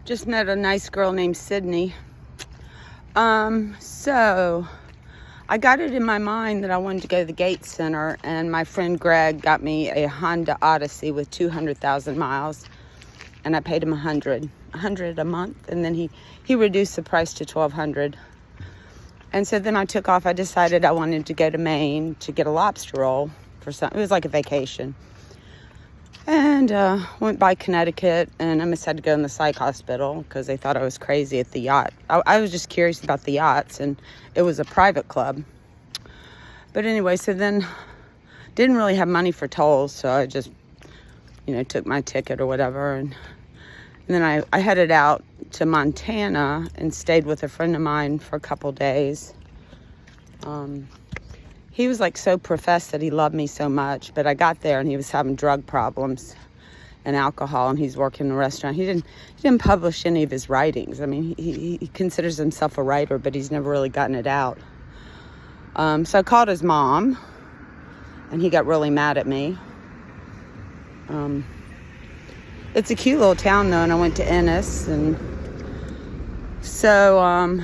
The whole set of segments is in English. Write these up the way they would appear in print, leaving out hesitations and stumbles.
Just met a nice girl named Sydney. So I got it in my mind that I wanted to go to the Gates Center, and my friend Greg got me a Honda Odyssey with 200,000 miles, and I paid him $100 a month, and then he reduced the price to $1,200. And so then I took off. I decided I wanted to go to Maine to get a lobster roll for something. It was like a vacation. And went by Connecticut, and I almost had to go in the psych hospital because they thought I was crazy at the yacht. I was just curious about the yachts, and it was a private club. But anyway, so then didn't really have money for tolls, so I just, took my ticket or whatever. And then I headed out to Montana and stayed with a friend of mine for a couple days. He was like so professed that he loved me so much, but I got there and he was having drug problems and alcohol, and he's working in a restaurant. He didn't publish any of his writings. I mean, he considers himself a writer, but he's never really gotten it out. So I called his mom, and he got really mad at me. It's a cute little town though, and I went to Ennis, and so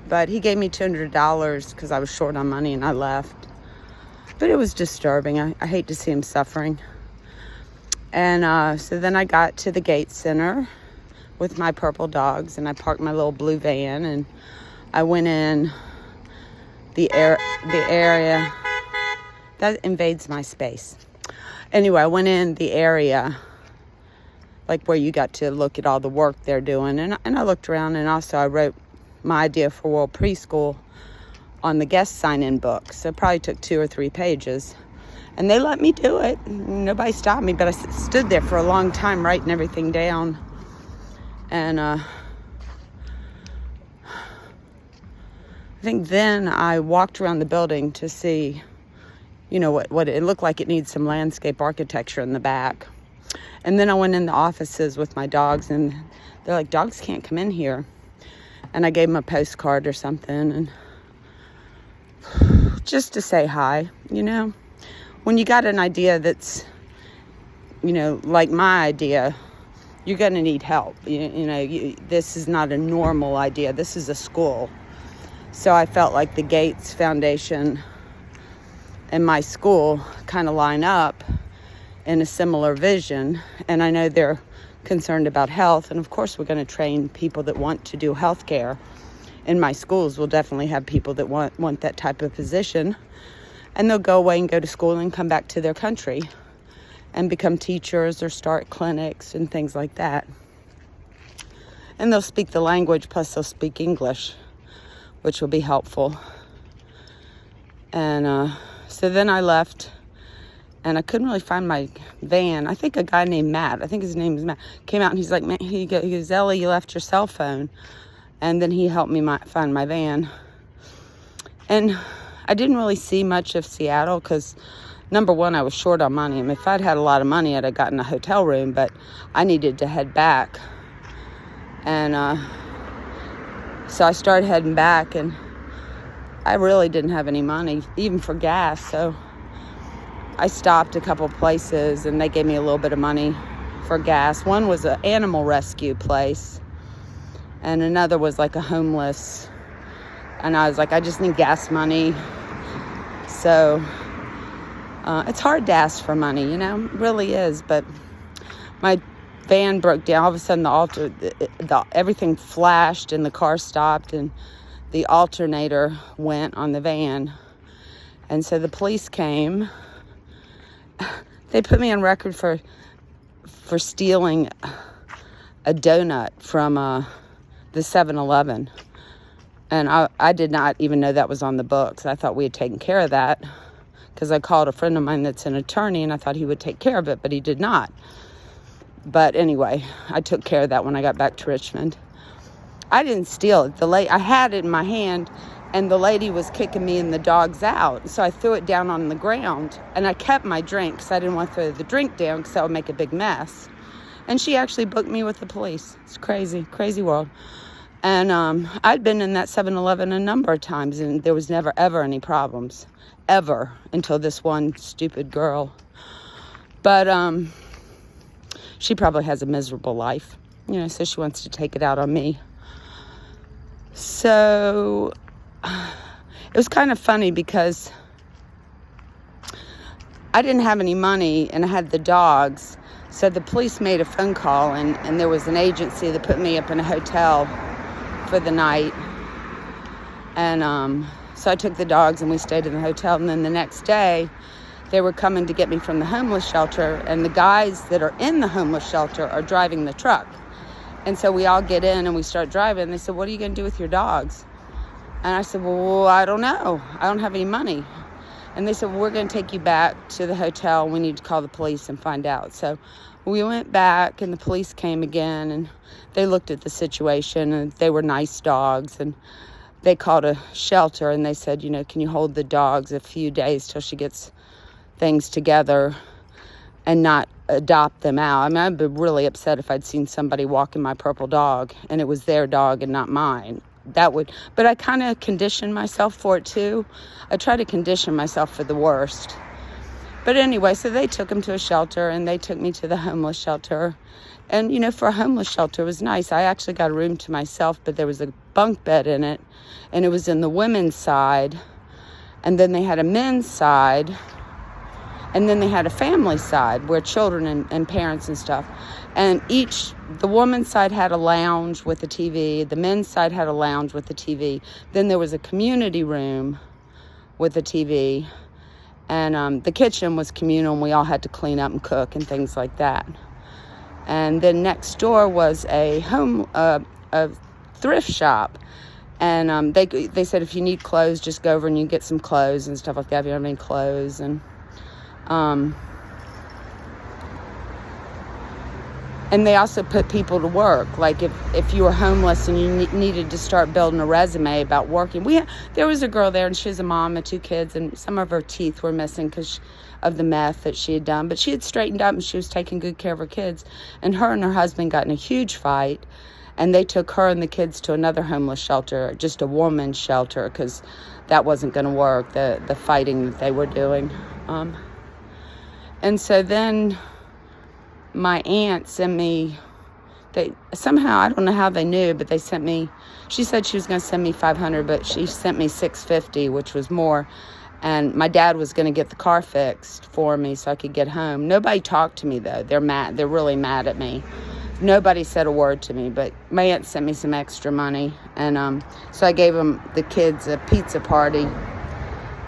but he gave me $200 because I was short on money, and I left. But it was disturbing. I hate to see him suffering. And so then I got to the Gates Center with my purple dogs, and I parked my little blue van, and I went in the area that invades my space. Anyway, I went in the area like where you got to look at all the work they're doing, and I looked around, and also I wrote my idea for World Preschool on the guest sign-in book. So it probably took 2 or 3 pages. And they let me do it. Nobody stopped me, but I stood there for a long time writing everything down. And I think then I walked around the building to see, what it looked like. It needs some landscape architecture in the back. And then I went in the offices with my dogs, and they're like, dogs can't come in here. And I gave them a postcard or something, and just to say hi. When you got an idea that's, like my idea, you're going to need help. This is not a normal idea. This is a school. So I felt like the Gates Foundation and my school kind of line up in a similar vision. And I know they're concerned about health. And of course, we're going to train people that want to do healthcare. In my schools, we'll definitely have people that want that type of position. And they'll go away and go to school and come back to their country and become teachers or start clinics and things like that. And they'll speak the language, plus they'll speak English, which will be helpful. And so then I left, and I couldn't really find my van. I think a guy named Matt, I think his name is Matt, came out, and he's like, man, he goes, Ellie, you left your cell phone. And then he helped me find my van. And I didn't really see much of Seattle because, number one, I was short on money. I mean, if I'd had a lot of money, I'd have gotten a hotel room, but I needed to head back. And so I started heading back, and I really didn't have any money, even for gas. So I stopped a couple places, and they gave me a little bit of money for gas. One was an animal rescue place, and another was like a homeless. And I was like, I just need gas money. So it's hard to ask for money, it really is. But my van broke down. All of a sudden, everything flashed, and the car stopped, and the alternator went on the van. And so the police came. They put me on record for stealing a donut from the 7-Eleven. And I did not even know that was on the books. I thought we had taken care of that because I called a friend of mine that's an attorney, and I thought he would take care of it, but he did not. But anyway, I took care of that when I got back to Richmond. I didn't steal it. I had it in my hand, and the lady was kicking me and the dogs out. So I threw it down on the ground, and I kept my drink because I didn't want to throw the drink down because that would make a big mess. And she actually booked me with the police. It's crazy, crazy world. And I'd been in that 7-Eleven a number of times, and there was never, ever any problems. Ever. Until this one stupid girl. But she probably has a miserable life. so she wants to take it out on me. So it was kind of funny because I didn't have any money and I had the dogs. So the police made a phone call, and there was an agency that put me up in a hotel for the night. And so I took the dogs and we stayed in the hotel. And then the next day, they were coming to get me from the homeless shelter. And the guys that are in the homeless shelter are driving the truck. And so we all get in and we start driving. And they said, "What are you going to do with your dogs?" And I said, "Well, I don't know. I don't have any money." And they said, "Well, we're going to take you back to the hotel. We need to call the police and find out." So we went back, and the police came again, and they looked at the situation, and they were nice dogs. And they called a shelter, and they said, "Can you hold the dogs a few days till she gets things together and not adopt them out?" I mean, I'd be really upset if I'd seen somebody walking my purple dog, and it was their dog and not mine. But I kind of conditioned myself for it too. I try to condition myself for the worst. But anyway, so they took him to a shelter, and they took me to the homeless shelter. And, for a homeless shelter, it was nice. I actually got a room to myself, but there was a bunk bed in it, and it was in the women's side. And then they had a men's side, and then they had a family side where children and parents and stuff. And the woman's side had a lounge with a TV. The men's side had a lounge with a TV. Then there was a community room with a TV. And the kitchen was communal, and we all had to clean up and cook and things like that. And then next door was a thrift shop. And they said, if you need clothes, just go over and you get some clothes and stuff like that if you don't have any clothes. And they also put people to work. Like if you were homeless and you needed to start building a resume about working. There was a girl there, and she was a mom of 2 kids, and some of her teeth were missing because of the meth that she had done. But she had straightened up, and she was taking good care of her kids. And her husband got in a huge fight, and they took her and the kids to another homeless shelter, just a woman's shelter, because that wasn't going to work, the fighting that they were doing. And so then my aunt sent me, somehow, I don't know how they knew, but they sent me, she said she was going to send me $500, but she sent me $650, which was more. And my dad was going to get the car fixed for me so I could get home. Nobody talked to me, though. They're mad. They're really mad at me. Nobody said a word to me, but my aunt sent me some extra money. And so I gave the kids a pizza party.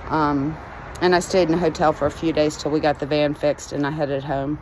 And I stayed in a hotel for a few days till we got the van fixed, and I headed home.